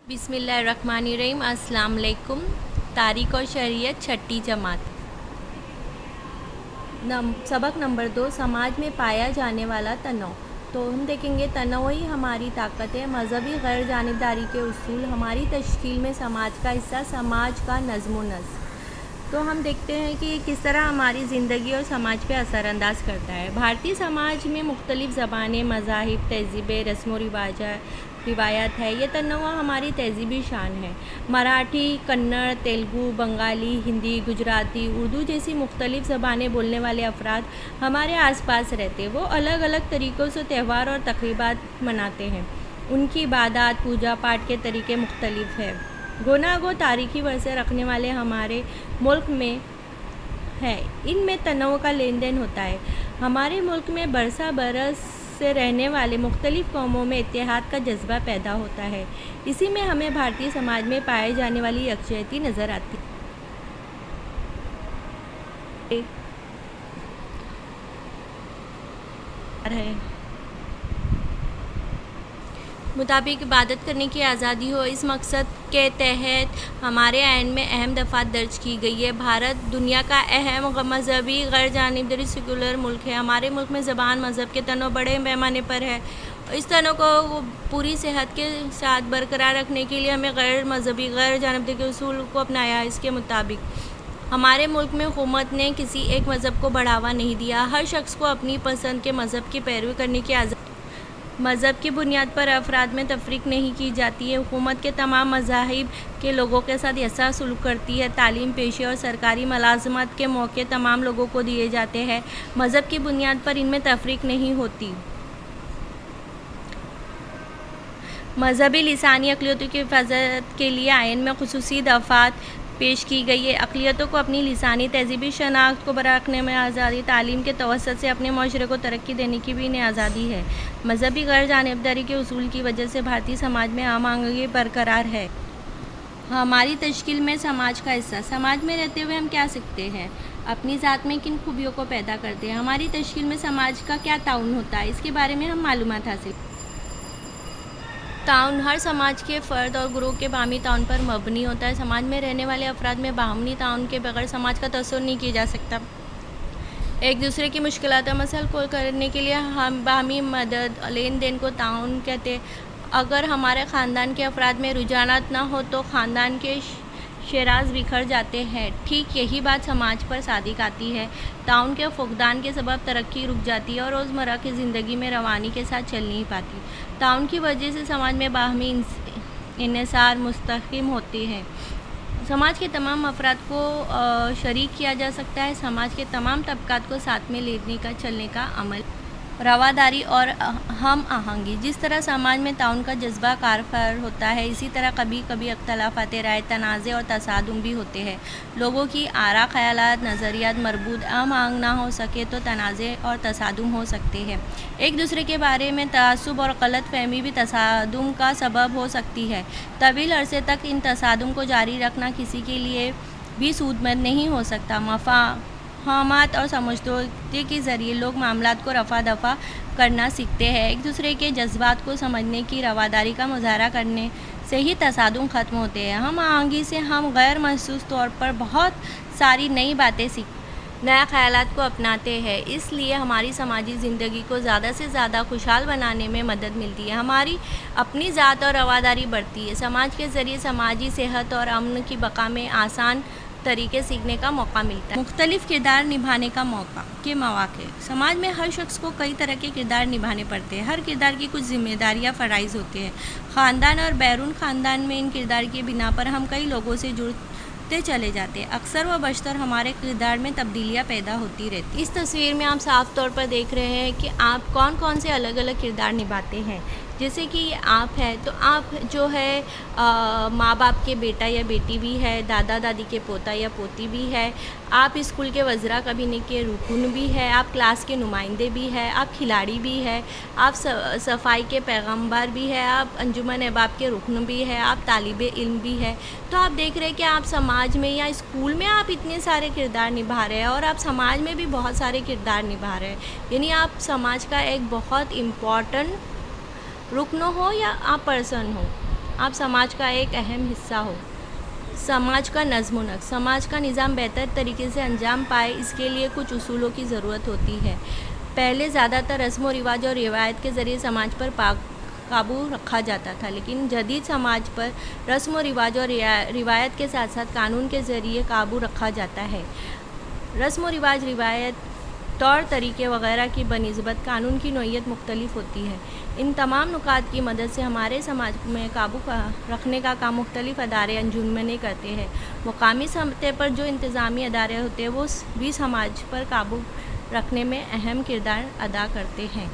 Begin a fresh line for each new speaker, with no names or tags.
بسم اللہ الرحمن الرحیم۔ السلام علیکم۔ تاریخ اور شریعت چھٹی جماعت۔ سبق نمبر 2، سماج میں پایا جانے والا تنوع۔ تو ہم دیکھیں گے تنوع ہی ہماری طاقت ہے۔ مذہبی غیر جانبداری کے اصول ہماری تشکیل میں سماج کا حصہ، سماج کا نظم و نسق۔ تو ہم دیکھتے ہیں کہ یہ کس طرح ہماری زندگی اور سماج پہ اثر انداز کرتا ہے۔ بھارتی سماج میں مختلف زبانیں، مذاہب، تہذیبیں، رسم و روایات ہے۔ یہ تنوع ہماری تہذیبی شان ہے۔ مراٹھی، کنڑ، تیلگو، بنگالی، ہندی، گجراتی، اردو جیسی مختلف زبانیں بولنے والے افراد ہمارے آس پاس رہتے ہیں۔ وہ الگ الگ طریقوں سے تہوار اور تقریبات مناتے ہیں۔ ان کی عبادات، پوجا پاٹ کے طریقے مختلف ہیں۔ گوناگو تاریخی ورثے رکھنے والے ہمارے ملک میں ہے۔ ان میں تنوع کا لین دین ہوتا ہے۔ ہمارے ملک میں برسہ برس سے رہنے والے مختلف قوموں میں اتحاد کا جذبہ پیدا ہوتا ہے۔ اسی میں ہمیں بھارتی سماج میں پائے جانے والی یکجہتی نظر آتی ہے۔ مطابق عبادت کرنے کی آزادی ہو، اس مقصد کے تحت ہمارے آئین میں اہم دفعات درج کی گئی ہے۔ بھارت دنیا کا اہم مذہبی غیر جانبداری سیکولر ملک ہے۔ ہمارے ملک میں زبان، مذہب کے تنوع بڑے پیمانے پر ہے۔ اس تنوع کو پوری صحت کے ساتھ برقرار رکھنے کے لیے ہمیں غیر مذہبی غیر جانبداری کے اصول کو اپنایا ہے۔ اس کے مطابق ہمارے ملک میں حکومت نے کسی ایک مذہب کو بڑھاوا نہیں دیا۔ ہر شخص کو اپنی پسند کے مذہب کی پیروی کرنے کی آزادی۔ مذہب کی بنیاد پر افراد میں تفریق نہیں کی جاتی ہے۔ حکومت کے تمام مذاہب کے لوگوں کے ساتھ یکساں سلوک کرتی ہے۔ تعلیم، پیشے اور سرکاری ملازمت کے موقع تمام لوگوں کو دیے جاتے ہیں۔ مذہب کی بنیاد پر ان میں تفریق نہیں ہوتی۔ مذہبی لسانی اقلیتوں کی حفاظت کے لیے آئین میں خصوصی دفعات پیش کی گئی ہے۔ اقلیتوں کو اپنی لسانی تہذیبی شناخت کو برقرار رکھنے میں آزادی، تعلیم کے توسط سے اپنے معاشرے کو ترقی دینے کی بھی انہیں آزادی ہے۔ مذہبی غیر جانبداری کے اصول کی وجہ سے بھارتی سماج میں ہم آہنگی برقرار ہے۔ ہماری تشکیل میں سماج کا حصہ۔ سماج میں رہتے ہوئے ہم کیا سیکھتے ہیں؟ اپنی ذات میں کن خوبیوں کو پیدا کرتے ہیں؟ ہماری تشکیل میں سماج کا کیا تعاون ہوتا ہے؟ اس کے بارے میں ہم معلومات حاصل کرتے ہیں۔ تعاون ہر سماج کے فرد اور گروہ کے باہمی تعاون پر مبنی ہوتا ہے۔ سماج میں رہنے والے افراد میں باہمی تعاون کے بغیر سماج کا تصور نہیں کیا جا سکتا۔ ایک دوسرے کی مشکلات اور مسائل کو حل کرنے کے لیے ہم باہمی مدد، لین دین کو تعاون کہتے ہیں۔ اگر ہمارے خاندان کے افراد میں رجحانات نہ ہو تو خاندان کے شیراز بکھر جاتے ہیں۔ ٹھیک یہی بات سماج پر صادق آتی ہے۔ تعاون کے فقدان کے سبب ترقی رک جاتی ہے اور روزمرہ کی زندگی میں روانی کے ساتھ چل نہیں پاتی۔ تعاون کی وجہ سے سماج میں باہمی انحصار مستحکم ہوتے ہیں۔ سماج کے تمام افراد کو شریک کیا جا سکتا ہے۔ سماج کے تمام طبقات کو ساتھ میں لینے کا چلنے کا عمل، رواداری اور ہم آہنگی۔ جس طرح سماج میں تعاون کا جذبہ کارگر ہوتا ہے، اسی طرح کبھی کبھی اختلافات رائے، تنازع اور تصادم بھی ہوتے ہیں۔ لوگوں کی آراء، خیالات، نظریات مربوط ہم آہنگ نہ ہو سکے تو تنازع اور تصادم ہو سکتے ہیں۔ ایک دوسرے کے بارے میں تعصب اور غلط فہمی بھی تصادم کا سبب ہو سکتی ہے۔ طویل عرصے تک ان تصادم کو جاری رکھنا کسی کے لیے بھی سودمند نہیں ہو سکتا۔ مفاہمت اور سمجھوتے کے ذریعے لوگ معاملات کو رفع دفع کرنا سیکھتے ہیں۔ ایک دوسرے کے جذبات کو سمجھنے کی رواداری کا مظاہرہ کرنے سے ہی تصادم ختم ہوتے ہیں۔ ہم آہنگی سے ہم غیر محسوس طور پر بہت ساری نئی باتیں سیکھتے ہیں، نئے خیالات کو اپناتے ہیں۔ اس لیے ہماری سماجی زندگی کو زیادہ سے زیادہ خوشحال بنانے میں مدد ملتی ہے۔ ہماری اپنی ذات اور رواداری بڑھتی ہے۔ سماج کے ذریعے سماجی صحت اور امن کی بقا میں آسان طریقے سیکھنے کا موقع ملتا ہے۔ مختلف کردار نبھانے کا مواقع۔ سماج میں ہر شخص کو کئی طرح کے کردار نبھانے پڑتے ہیں۔ ہر کردار کی کچھ ذمہ داریاں فرائض ہوتے ہیں۔ خاندان اور بیرون خاندان میں ان کردار کی بنا پر ہم کئی لوگوں سے جڑتے چلے جاتے ہیں۔ اکثر و بیشتر ہمارے کردار میں تبدیلیاں پیدا ہوتی رہتی ہیں۔ اس تصویر میں آپ صاف طور پر دیکھ رہے ہیں کہ آپ کون کون سے الگ الگ کردار نبھاتے ہیں۔ جیسے کہ یہ آپ ہے تو آپ جو ہے ماں باپ کے بیٹا یا بیٹی بھی ہے، دادا دادی کے پوتا یا پوتی بھی ہے، آپ اسکول کے وزراء کابینہ کے رکن بھی ہے، آپ کلاس کے نمائندے بھی ہے، آپ کھلاڑی بھی ہے، آپ صفائی کے پیغمبر بھی ہے، آپ انجمن احباب کے رکن بھی ہے، آپ طالب علم بھی ہے۔ تو آپ دیکھ رہے ہیں کہ آپ سماج میں یا اسکول میں آپ اتنے سارے کردار نبھا رہے ہیں اور آپ سماج میں بھی بہت سارے کردار نبھا رہے ہیں۔ یعنی آپ سماج کا ایک بہت امپورٹنٹ رکن ہو یا آپ پرسن ہو۔ آپ سماج کا ایک اہم حصہ ہو۔ سماج کا نظم و نسق، سماج کا نظام بہتر طریقے سے انجام پائے اس کے لیے کچھ اصولوں کی ضرورت ہوتی ہے۔ پہلے زیادہ تر رسم و رواج اور روایت کے ذریعے سماج پر قابو رکھا جاتا تھا، لیکن جدید سماج پر رسم و رواج اور روایت کے ساتھ ساتھ قانون کے ذریعے قابو رکھا جاتا ہے۔ رسم و رواج، روایت، طور طریقے وغیرہ کی بنسبت قانون کی نوعیت مختلف ہوتی ہے۔ ان تمام نکات کی مدد سے ہمارے سماج میں قابو رکھنے کا کام مختلف ادارے انجمنیں کرتے ہیں۔ مقامی سطح پر جو انتظامی ادارے ہوتے ہیں وہ بھی سماج پر قابو رکھنے میں اہم کردار ادا کرتے ہیں۔